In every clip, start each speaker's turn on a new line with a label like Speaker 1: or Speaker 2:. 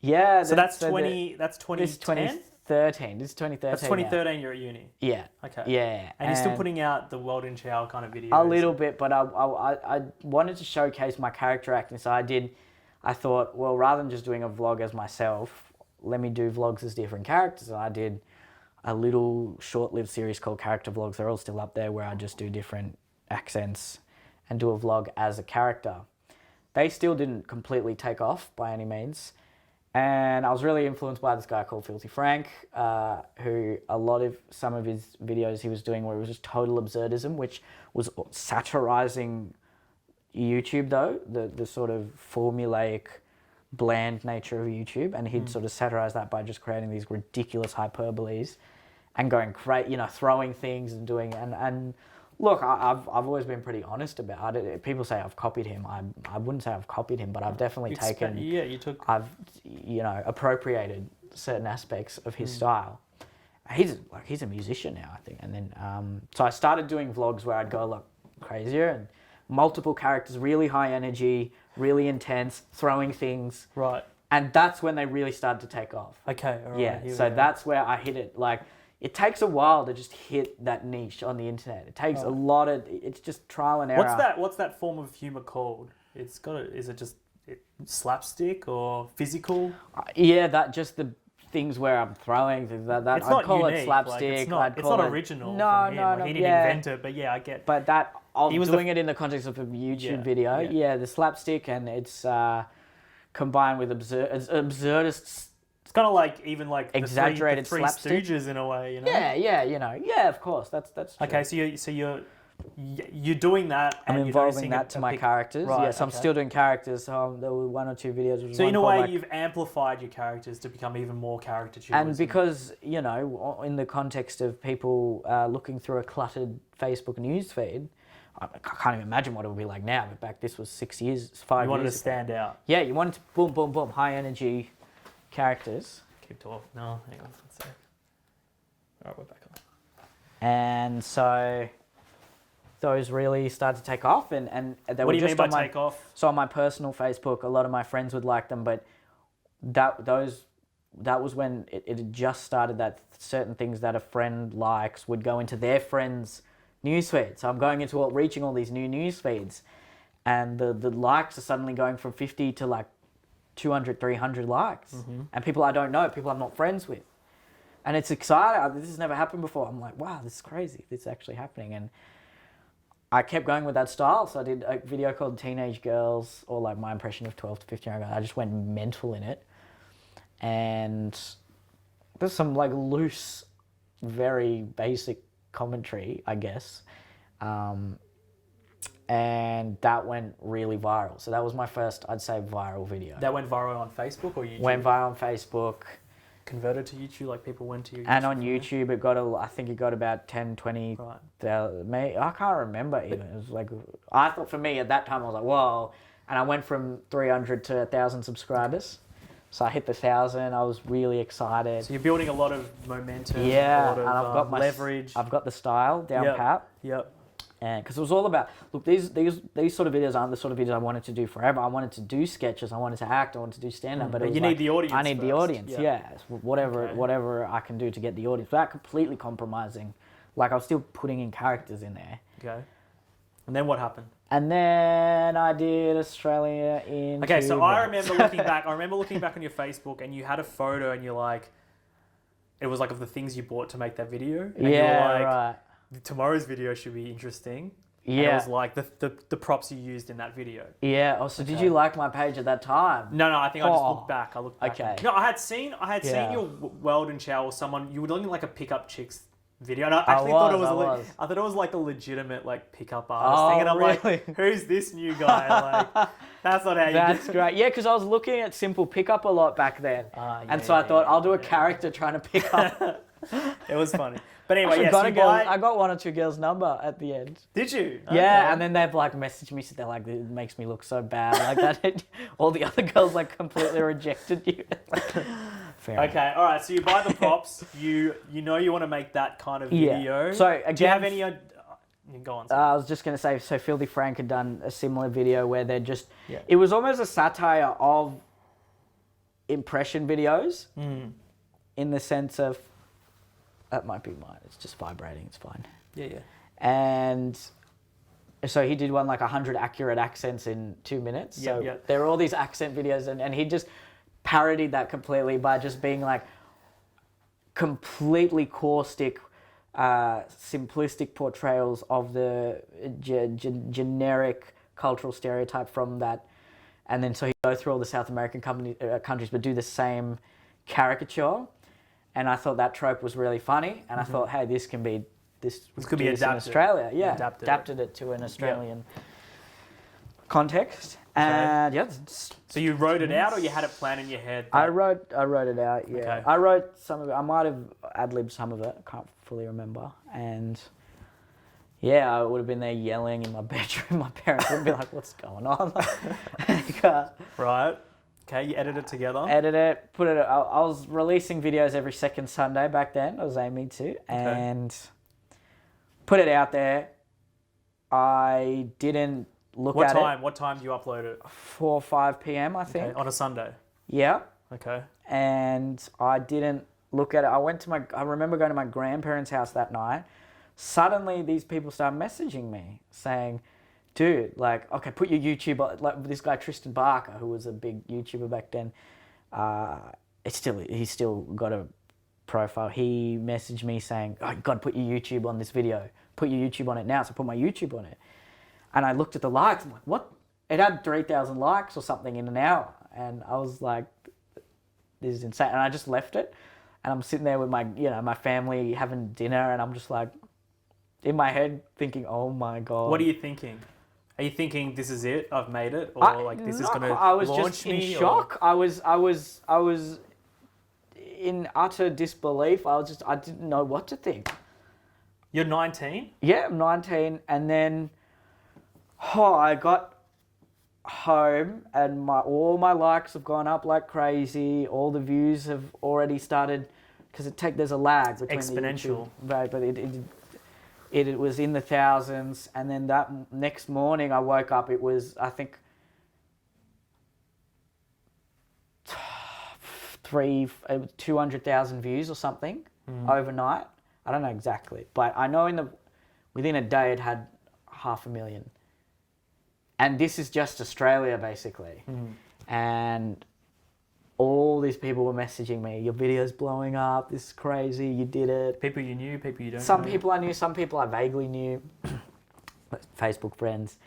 Speaker 1: Yeah.
Speaker 2: So that's 20.
Speaker 1: This
Speaker 2: That's 2010.
Speaker 1: 2013. This is 2013.
Speaker 2: That's 2013. You're at uni.
Speaker 1: Yeah.
Speaker 2: Okay.
Speaker 1: Yeah.
Speaker 2: And you're still putting out the World in Chow kind of videos.
Speaker 1: A little bit, but I wanted to showcase my character acting, so I thought, well, rather than just doing a vlog as myself, let me do vlogs as different characters. And I did a little short-lived series called Character Vlogs. They're all still up there, where I just do different accents and do a vlog as a character. They still didn't completely take off by any means. And I was really influenced by this guy called Filthy Frank, who some of his videos he was doing where it was just total absurdism, which was satirizing YouTube though, the sort of formulaic, bland nature of YouTube, and he'd sort of satirize that by just creating these ridiculous hyperboles and going crazy, throwing things and doing, and look, I've always been pretty honest about it. People say I've copied him. I wouldn't say I've copied him, but I've definitely I've appropriated certain aspects of his style. He's a musician now, I think. And then so I started doing vlogs where I'd go a lot crazier and multiple characters, really high energy, really intense, throwing things.
Speaker 2: Right.
Speaker 1: And that's when they really started to take off.
Speaker 2: Okay. All right.
Speaker 1: Yeah. So that's where I hit it. Like, it takes a while to just hit that niche on the internet. It takes a lot of, it's just trial and error.
Speaker 2: What's that form of humor called? Is it just slapstick or physical?
Speaker 1: Yeah, that just the things where I'm throwing things like that.
Speaker 2: It's not
Speaker 1: I'd call
Speaker 2: unique.
Speaker 1: it slapstick.
Speaker 2: It's not original.
Speaker 1: No,
Speaker 2: from him.
Speaker 1: no,
Speaker 2: Like, he didn't invent it, but yeah, I get.
Speaker 1: But that I was doing
Speaker 2: the,
Speaker 1: it in the context of a YouTube video.
Speaker 2: Yeah.
Speaker 1: Yeah, the slapstick, and it's combined with absurdist.
Speaker 2: It's kind of like even like
Speaker 1: exaggerated
Speaker 2: the Three
Speaker 1: slapstick.
Speaker 2: Stooges in a way,
Speaker 1: Yeah, yeah, of course, that's true.
Speaker 2: Okay, so you're doing that.
Speaker 1: I'm
Speaker 2: and
Speaker 1: involving that to my characters.
Speaker 2: Right,
Speaker 1: Yes, I'm still doing characters. So there were 1 or 2 videos.
Speaker 2: So in a way, you've amplified your characters to become even more caricature.
Speaker 1: And because, in the context of people looking through a cluttered Facebook news feed, I can't even imagine what it would be like now. But back, this was 5 years ago.
Speaker 2: You wanted to stand out.
Speaker 1: Yeah, you wanted to boom, boom, boom, high energy characters.
Speaker 2: Keep talking. No, hang on. Let's see. All right, we're back on.
Speaker 1: And so those really started to take off, and they
Speaker 2: What
Speaker 1: were
Speaker 2: do you
Speaker 1: just
Speaker 2: mean by
Speaker 1: on
Speaker 2: take off?
Speaker 1: So on my personal Facebook, a lot of my friends would like them, but that was when it had just started, that certain things that a friend likes would go into their friend's newsfeed. So I'm reaching all these new news feeds, and the likes are suddenly going from 50 to like 200, 300 likes, and people I don't know, people I'm not friends with. And it's exciting. This has never happened before. I'm like, wow, this is crazy. This is actually happening. And I kept going with that style. So I did a video called Teenage Girls, or like my impression of 12 to 15 year old. I just went mental in it. And there's some like loose, very basic commentary, I guess. And that went really viral. So that was my first, I'd say, viral video.
Speaker 2: That went viral on Facebook or YouTube?
Speaker 1: Went viral on Facebook.
Speaker 2: Converted to YouTube, like people went to your YouTube.
Speaker 1: And on YouTube, I think it got about 10, 20,
Speaker 2: right.
Speaker 1: I can't remember even. It was like, I thought for me at that time, I was like, whoa. And I went from 300 to 1,000 subscribers. So I hit the 1,000. I was really excited.
Speaker 2: So you're building a lot of momentum.
Speaker 1: Yeah,
Speaker 2: a lot of,
Speaker 1: and I've got my
Speaker 2: leverage.
Speaker 1: I've got the style down pat.
Speaker 2: Yep.
Speaker 1: And because it was all about, look, these sort of videos aren't the sort of videos I wanted to do forever. I wanted to do sketches. I wanted to act. I wanted to do stand-up. But
Speaker 2: you need the audience.
Speaker 1: I need the audience.
Speaker 2: Yeah.
Speaker 1: Whatever I can do to get the audience without completely compromising. Like, I was still putting in characters in there.
Speaker 2: Okay. And then what happened?
Speaker 1: And then I did Australia in.
Speaker 2: Okay, so I remember looking back. I remember looking back on your Facebook, and you had a photo, and you're like, it was like of the things you bought to make that video. And you were like,
Speaker 1: right.
Speaker 2: Tomorrow's video should be interesting. Yeah. And it was like the props you used in that video.
Speaker 1: Yeah. Oh, so did you like my page at that time?
Speaker 2: No, I think I just looked back.
Speaker 1: Okay.
Speaker 2: No, I had seen your Weldon Chow or someone, you were looking like a pickup chicks video. And I actually thought it was like a legitimate like pickup artist thing. And I'm
Speaker 1: really?
Speaker 2: like, who's this new guy? Like, that's not how you
Speaker 1: That's great. Yeah, because I was looking at Simple Pickup a lot back then. I thought, I'll do a character trying to pick up.
Speaker 2: It was funny. But anyway,
Speaker 1: I got 1 or 2 girls' number at the end.
Speaker 2: Did you?
Speaker 1: Okay. Yeah, and then they've like messaged me, so they're like, it makes me look so bad. Like that, all the other girls like completely rejected you. Fair enough.
Speaker 2: Okay, all right. So you buy the props. you know you want to make that kind of video.
Speaker 1: Yeah. So again,
Speaker 2: do you have any? Go on.
Speaker 1: I was just going to say, so Filthy Frank had done a similar video where they're just, it was almost a satire of impression videos in the sense of, that might be mine, it's just vibrating, it's fine.
Speaker 2: Yeah, yeah.
Speaker 1: And so he did one like 100 accurate accents in 2 minutes. So there are all these accent videos, and he just parodied that completely by just being like completely caustic, simplistic portrayals of the generic cultural stereotype from that. And then so he'd go through all the South American countries but do the same caricature. And I thought that trope was really funny. And I thought, hey, this could be adapted in Australia. Yeah, adapted it to an Australian context. And
Speaker 2: so you wrote it out, or you had it planned in your head?
Speaker 1: I wrote it out. Yeah, okay. I wrote some of it. I might have ad-libbed some of it. I can't fully remember. And yeah, I would have been there yelling in my bedroom. My parents would be like, "What's going on?"
Speaker 2: Right. Okay, you edit it together.
Speaker 1: Edit it, put it. I was releasing videos every second Sunday back then. I was aiming to, and put it out there. I didn't look at it.
Speaker 2: What time do you upload it?
Speaker 1: 4 or 5 p.m. I think.
Speaker 2: Okay, on a Sunday.
Speaker 1: Yeah.
Speaker 2: Okay.
Speaker 1: And I didn't look at it. I remember going to my grandparents' house that night. Suddenly, these people started messaging me saying, dude, like, okay, put your YouTube on. Like this guy Tristan Barker, who was a big YouTuber back then, he's still got a profile. He messaged me saying, oh, you got to put your YouTube on this video. Put your YouTube on it now. So I put my YouTube on it. And I looked at the likes. I'm like, what? It had 3,000 likes or something in an hour. And I was like, this is insane. And I just left it. And I'm sitting there with my family having dinner. And I'm just like, in my head thinking, oh my God.
Speaker 2: What are you thinking? Are you thinking this is it? I've made it, or this is going to launch me? I
Speaker 1: was just in shock. I was in utter disbelief. I didn't know what to think.
Speaker 2: You're 19?
Speaker 1: Yeah, I'm 19, and then I got home, and all my likes have gone up like crazy. All the views have already started because there's a lag between
Speaker 2: exponential,
Speaker 1: right? But it was in the thousands, and then that next morning I woke up, it was, I think, 200,000 views or something overnight. I don't know exactly, but I know within a day it had 500,000. And this is just Australia, basically. And all these people were messaging me, your video's blowing up, this is crazy, you did it.
Speaker 2: People you knew, people you don't know.
Speaker 1: Some people I knew, some people I vaguely knew. Facebook friends.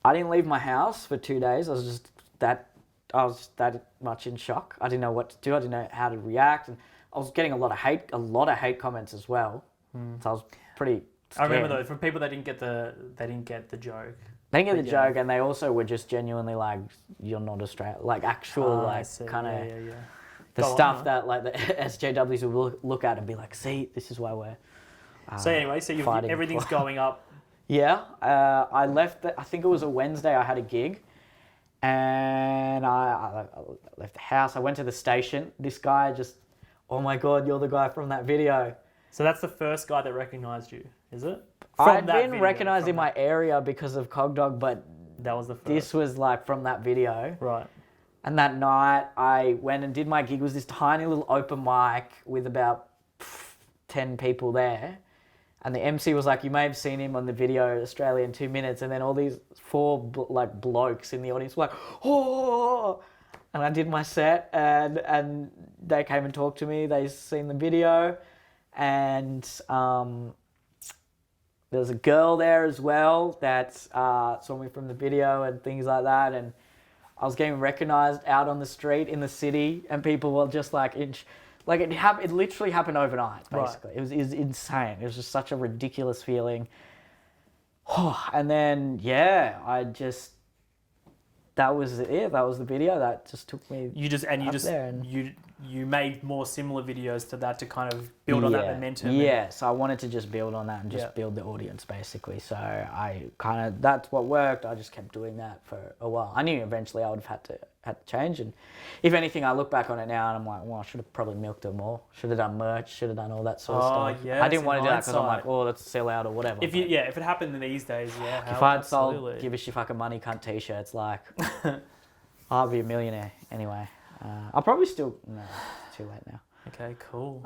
Speaker 1: I didn't leave my house for 2 days. I was that much in shock. I didn't know what to do. I didn't know how to react. And I was getting a lot of hate comments as well. So I was pretty scared.
Speaker 2: I remember though, from people that didn't get the joke.
Speaker 1: They didn't get the joke, and they also were just genuinely like, "You're not Australian," like actual kind of the stuff that like the SJWs will look at and be like, "See, this is why we're."
Speaker 2: So anyway, everything's going up.
Speaker 1: Yeah, I left. I think it was a Wednesday. I had a gig, and I left the house. I went to the station. This guy just, oh my God, you're the guy from that video.
Speaker 2: So that's the first guy that recognised you, is it?
Speaker 1: I'd been recognised in my area because of Cogdog, but
Speaker 2: that was the first.
Speaker 1: This was like from that video.
Speaker 2: Right.
Speaker 1: And that night I went and did my gig. It was this tiny little open mic with about 10 people there. And the MC was like, you may have seen him on the video Australia in 2 minutes. And then all these 4 blokes in the audience were like, oh! And I did my set, and they came and talked to me. They seen the video, and there was a girl there as well that saw me from the video and things like that. And I was getting recognised out on the street in the city, and people were just like, it literally happened overnight, basically. Right. It was insane. It was just such a ridiculous feeling. And then, that was it. That was the video. That just took me.
Speaker 2: You made more similar videos to that to kind of build on that momentum.
Speaker 1: Yeah, so I wanted to just build on that and just build the audience, basically. So that's what worked. I just kept doing that for a while. I knew eventually I would have had to change, and if anything, I look back on it now and I'm like, well, I should have probably milked it more. Should have done merch. Should have done all that sort of stuff.
Speaker 2: Yeah,
Speaker 1: I didn't want to do that because I'm like, oh, let's sell out or whatever.
Speaker 2: If it happened in these days,
Speaker 1: if I'd sold "Give Us Your Fucking Money, Cunt" t-shirts, like, I'd be a millionaire anyway. I'll probably still... No, it's too late now.
Speaker 2: Okay, cool.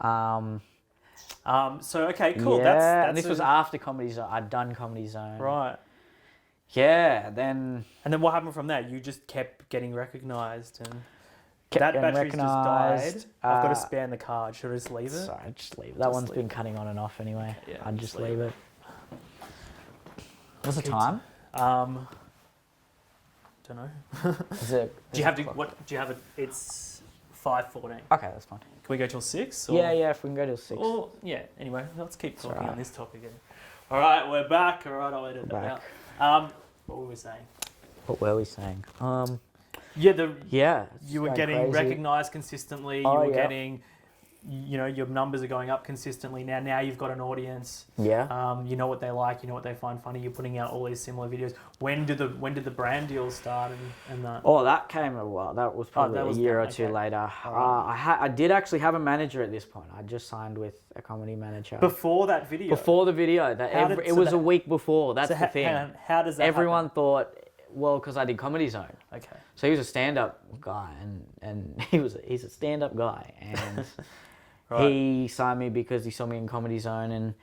Speaker 1: So
Speaker 2: okay, cool.
Speaker 1: Yeah, and this was after Comedy Zone. I'd done Comedy Zone.
Speaker 2: Right.
Speaker 1: Yeah, then...
Speaker 2: And then what happened from that? You just kept getting recognised and...
Speaker 1: Kept
Speaker 2: that
Speaker 1: getting
Speaker 2: battery's just died.
Speaker 1: recognised.
Speaker 2: I've got a spare in the car. Should I just leave it?
Speaker 1: Sorry, just leave it. That one's been cutting on and off anyway.
Speaker 2: Yeah,
Speaker 1: I'd just leave it. What's the
Speaker 2: Good.
Speaker 1: time?
Speaker 2: Don't know.
Speaker 1: Is it...
Speaker 2: Do you have to... What? Do you have it? It's 5:14.
Speaker 1: Okay, that's fine.
Speaker 2: Can we go till 6?
Speaker 1: Yeah, if we can go till 6.
Speaker 2: Or, yeah, anyway, let's keep talking
Speaker 1: alright.
Speaker 2: on this topic again. All right, we're back. All right, I'll edit that out. What were we saying?
Speaker 1: What were we saying?
Speaker 2: Yeah,
Speaker 1: It's
Speaker 2: you were
Speaker 1: going
Speaker 2: getting
Speaker 1: crazy.
Speaker 2: recognised consistently.
Speaker 1: Oh,
Speaker 2: you were
Speaker 1: yeah.
Speaker 2: getting, your numbers are going up consistently. Now you've got an audience.
Speaker 1: Yeah.
Speaker 2: You know what they like. You know what they find funny. You're putting out all these similar videos. When did the brand deals start and that?
Speaker 1: Oh, that came a while. That was probably a year or two later. I did actually have a manager at this point. I just signed with a comedy manager.
Speaker 2: Before that video?
Speaker 1: Before the video. It was a week before. That's the thing.
Speaker 2: How does that
Speaker 1: Everyone
Speaker 2: happen?
Speaker 1: thought, well, because I did Comedy Zone.
Speaker 2: Okay.
Speaker 1: So he was a stand-up guy, and he's a stand-up guy, and
Speaker 2: Right.
Speaker 1: he signed me because he saw me in Comedy Zone, and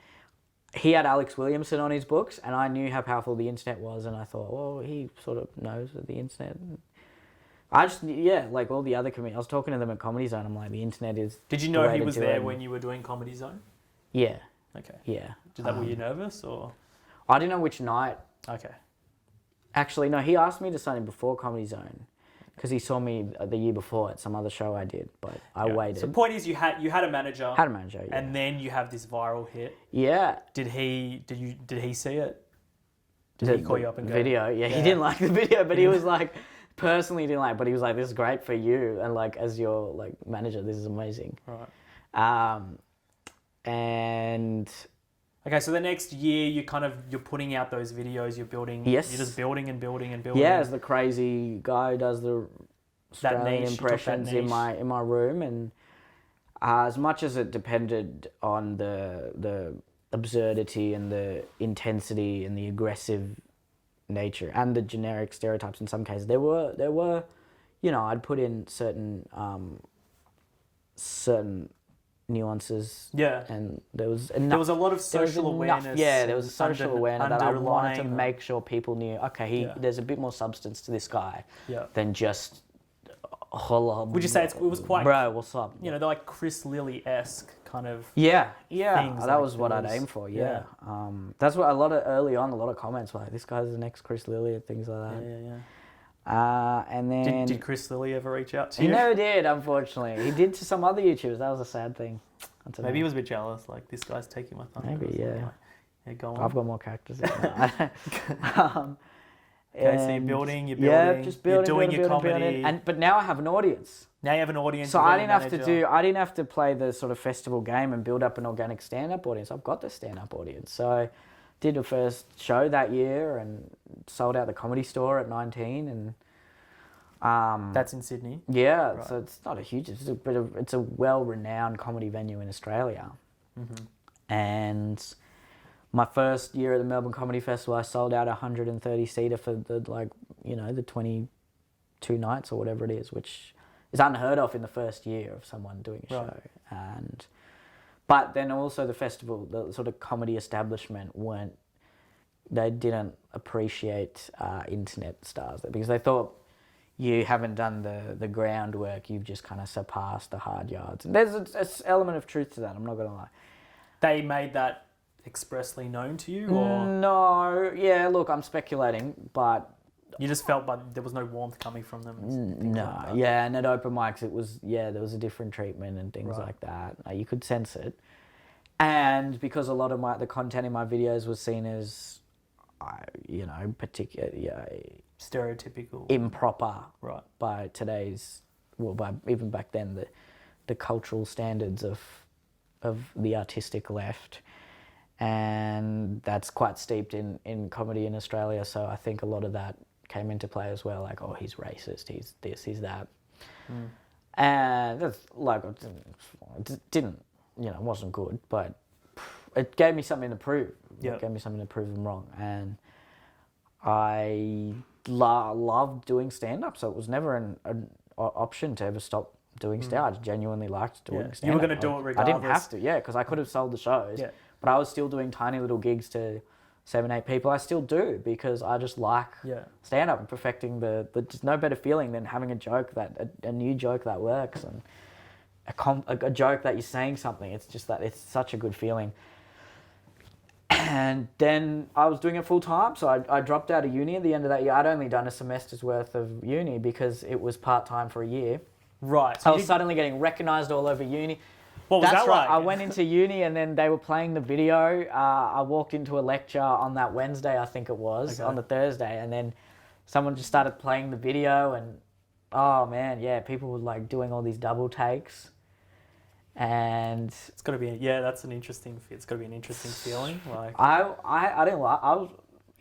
Speaker 1: he had Alex Williamson on his books, and I knew how powerful the internet was, and I thought, well, he sort of knows the internet. I just, like all the other comedians, I was talking to them at Comedy Zone, I'm like, the internet is...
Speaker 2: Did you know he was there when you were doing Comedy Zone?
Speaker 1: Yeah.
Speaker 2: Okay.
Speaker 1: Yeah.
Speaker 2: Were you nervous or?
Speaker 1: I didn't know which night.
Speaker 2: Okay.
Speaker 1: Actually, no, he asked me to sign him before Comedy Zone, because he saw me the year before at some other show I did, but I waited.
Speaker 2: So the point is, you had a manager.
Speaker 1: Had a manager, yeah.
Speaker 2: And then you have this viral hit.
Speaker 1: Yeah.
Speaker 2: Did he see it? Did he call you up and go?
Speaker 1: Video? Yeah, he didn't like the video, but he was like, personally didn't like. But he was like, "This is great for you," and like as your like manager, this is amazing.
Speaker 2: Right.
Speaker 1: And.
Speaker 2: Okay, so the next year you're putting out those videos, you're building.
Speaker 1: Yes.
Speaker 2: You're just building and building and building.
Speaker 1: Yeah, as the crazy guy who does the Australian
Speaker 2: niche,
Speaker 1: impressions in my room, and as much as it depended on the absurdity and the intensity and the aggressive nature and the generic stereotypes in some cases, there were, I'd put in certain nuances.
Speaker 2: Yeah.
Speaker 1: And there was enough.
Speaker 2: There was a lot of social awareness.
Speaker 1: Yeah, there was social awareness that I wanted to
Speaker 2: underlying
Speaker 1: make sure people knew, okay, there's a bit more substance to this guy than just holla.
Speaker 2: Would you say it was quite...
Speaker 1: Bro, what's up?
Speaker 2: they're like Chris Lilly-esque kind of...
Speaker 1: Yeah.
Speaker 2: things
Speaker 1: That
Speaker 2: like
Speaker 1: was what I'd aim for, yeah. That's what a lot of comments were like, this guy's the next Chris Lilly and things like that.
Speaker 2: Yeah.
Speaker 1: And then...
Speaker 2: Did Chris Lilly ever reach out to you?
Speaker 1: He never did, unfortunately. He did to some other YouTubers. That was a sad thing.
Speaker 2: Maybe he was a bit jealous, like, this guy's taking my thunder.
Speaker 1: Maybe, yeah.
Speaker 2: Yeah, go on.
Speaker 1: I've got more characters than that.
Speaker 2: Okay, so you're building,
Speaker 1: yeah, just building,
Speaker 2: you're doing your
Speaker 1: building,
Speaker 2: comedy.
Speaker 1: but now I have an audience.
Speaker 2: Now you have an audience.
Speaker 1: So I didn't have to play the sort of festival game and build up an organic stand-up audience. I've got the stand-up audience. So I did the first show that year and sold out the Comedy Store at 19, and
Speaker 2: that's in Sydney.
Speaker 1: Yeah,
Speaker 2: right.
Speaker 1: So it's not a huge. It's a well-renowned comedy venue in Australia, and my first year at the Melbourne Comedy Festival, I sold out a 130-seater for the 22 nights or whatever it is, which is unheard of in the first year of someone doing a show. But then also the festival, the sort of comedy establishment they didn't appreciate internet stars because they thought you haven't done the groundwork, you've just kind of surpassed the hard yards. And there's an element of truth to that, I'm not going to lie.
Speaker 2: They made that expressly known to you, or
Speaker 1: no? Yeah, look, I'm speculating, but
Speaker 2: you just felt like there was no warmth coming from them.
Speaker 1: And at open mics it was there was a different treatment and things like that. You could sense it, and because a lot of the content in my videos was seen as, particular,
Speaker 2: stereotypical,
Speaker 1: improper,
Speaker 2: right?
Speaker 1: By today's, by even back then the cultural standards of the artistic left. And that's quite steeped in comedy in Australia, so I think a lot of that came into play as well, like, oh, he's racist, he's this, he's that. And that's like, it didn't, it wasn't good, but it gave me something to prove. It gave me something to prove them wrong. And I loved doing stand-up, so it was never option to ever stop doing stand-up. I just genuinely liked doing stand-up.
Speaker 2: You were going to do it regardless.
Speaker 1: I didn't have to, because I could have sold the shows, but I was still doing tiny little gigs to 7-8 people. I still do because I just like stand-up and perfecting there's no better feeling than having a joke a new joke that works, and a joke that you're saying something. It's just that it's such a good feeling. And then I was doing it full time, so I dropped out of uni at the end of that year. I'd only done a semester's worth of uni because it was part-time for a year.
Speaker 2: Right.
Speaker 1: So I was suddenly getting recognised all over uni.
Speaker 2: What was that like?
Speaker 1: I went into uni and then they were playing the video. I walked into a lecture on that Wednesday, I think it was, on the Thursday, and then someone just started playing the video, and oh man, people were like doing all these double takes. And
Speaker 2: it's got to be that's an interesting. It's got to be an interesting feeling. Like
Speaker 1: I didn't like. I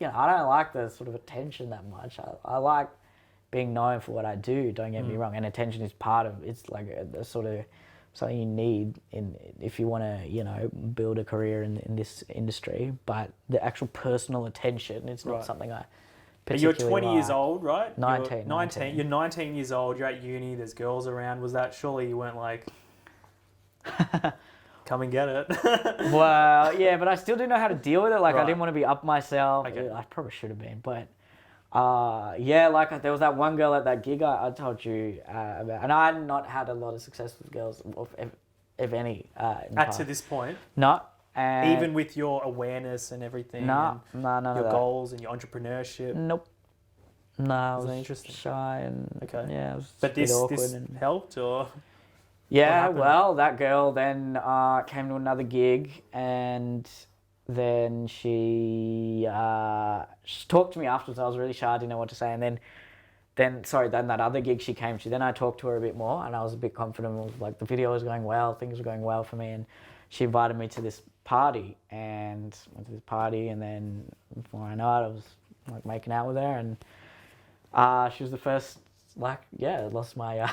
Speaker 1: don't like the sort of attention that much. I like being known for what I do. Don't get me wrong, and attention is part of. It's like a sort of something you need if you want to build a career in this industry. But the actual personal attention, it's not something I.
Speaker 2: But you're 20 years old, right?
Speaker 1: 19.
Speaker 2: You're 19 years old. You're at uni. There's girls around. Was that surely you weren't like. Come and get it.
Speaker 1: Well, but I still didn't know how to deal with it. Like, I didn't want to be up myself.
Speaker 2: Okay.
Speaker 1: I probably should have been, but like there was that one girl at that gig I told you about, and I had not had a lot of success with girls, if any.
Speaker 2: To this point?
Speaker 1: No.
Speaker 2: Even with your awareness and everything?
Speaker 1: No,
Speaker 2: none of that. Your goals and your entrepreneurship?
Speaker 1: Nope. No, I was
Speaker 2: interesting?
Speaker 1: Shy and it was
Speaker 2: but
Speaker 1: a bit awkward.
Speaker 2: This helped, or?
Speaker 1: Yeah, well, that girl then came to another gig, and then she talked to me afterwards. I was really shy, I didn't know what to say, and then that other gig she came to, then I talked to her a bit more, and I was a bit confident. It was like the video was going well, things were going well for me, and she invited me to this party, and went to this party, and then before I know it, I was like making out with her, and she was the first. I lost my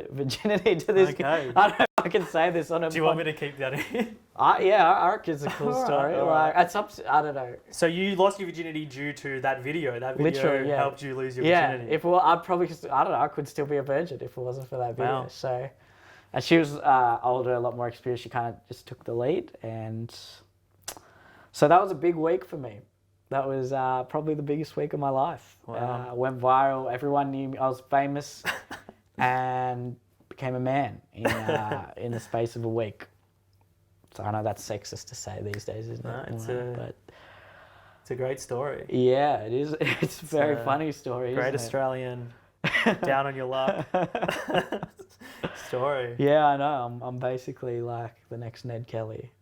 Speaker 1: virginity to this. Okay. I don't know if I can say this on a.
Speaker 2: Do you want me to keep that in?
Speaker 1: I reckon it's a cool story. It's up to, I don't know.
Speaker 2: So you lost your virginity due to that video. That video literally helped you lose your virginity.
Speaker 1: Yeah, I'd probably. I don't know. I could still be a virgin if it wasn't for that video. Wow. So, and she was older, a lot more experienced. She kind of just took the lead, and so that was a big week for me. That was probably the biggest week of my life.
Speaker 2: Wow.
Speaker 1: Went viral. Everyone knew me. I was famous and became a man in the space of a week. So I know that's sexist to say these days, isn't it? But
Speaker 2: it's a great story.
Speaker 1: Yeah, it is. It's a very funny story.
Speaker 2: Great Australian, down on your luck story.
Speaker 1: Yeah, I know. I'm basically like the next Ned Kelly.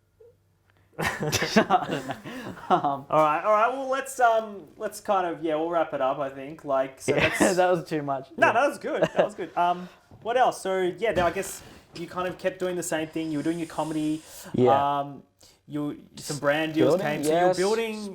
Speaker 1: I don't know.
Speaker 2: All right. Well, let's kind of we'll wrap it up. I think
Speaker 1: that was too much.
Speaker 2: No, that was good. That was good. What else? So then I guess you kind of kept doing the same thing. You were doing your comedy. Yeah. Some brand deals came. So you're building